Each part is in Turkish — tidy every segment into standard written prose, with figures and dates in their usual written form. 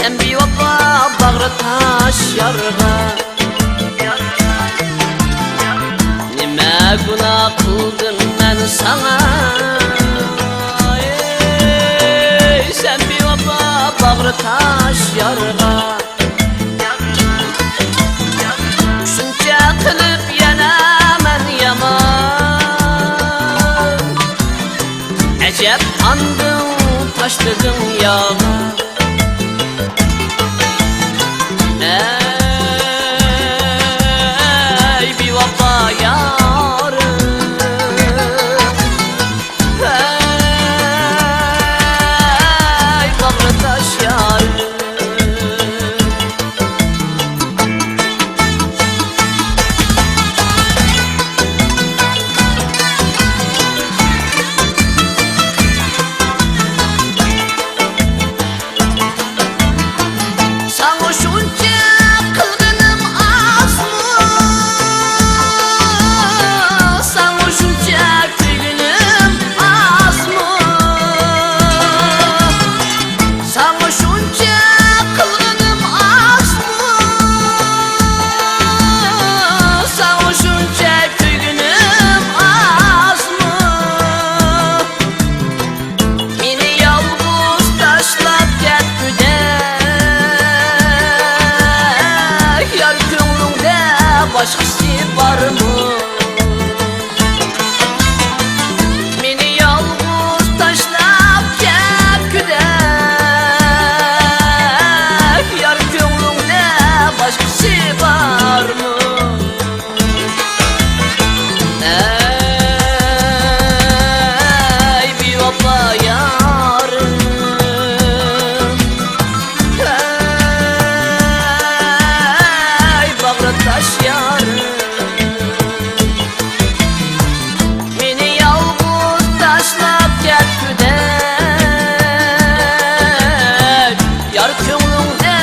Sen bir vapa bağrı taş yarga. Nime günah kıldım ben sana? Sen bir vapa bağrı taş yarga. Şunca kılıp yenemen yaman. Ecep andın taşladın yağa. Ey bir vapa yarım, ey bağrı taş yarım. Sana şunca kılgınım az mı? Sana şunca kılgınım az mı? Sana şunca kılgınım az mı? Sana şunca kılgınım az mı? Beni yalnız taşlap gitmeden başkası var mı? Beni yalnız taşlap gitgüdek, yar gönlümde başkası var mı? Ey bir vapa yarım, ey bağrı taş yarım. Beni yalnız taşlap gitgüdek, yar gönlümde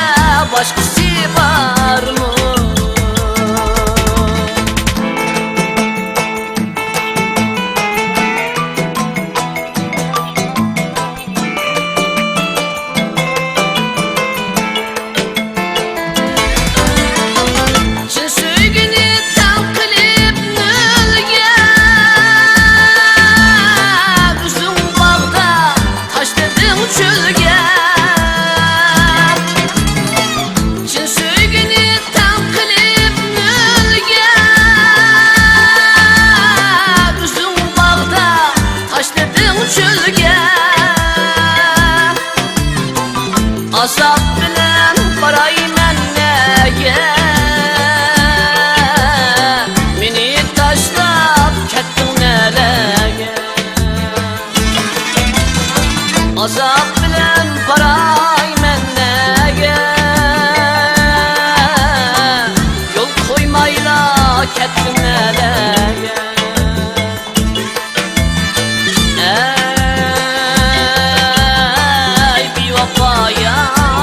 başkası var mı? Çin söygünü tam kılıp nölgen, uzun bağda taşladım çölge. Çin söygünü tam kılıp nölgen, uzun bağda taşladım çölge. Azap bilen baraymen nege, meni taşlap kettin nelega. Azap bilen baraymen nege, yol koymayla kettin nelega. Ey bir vapa yarım,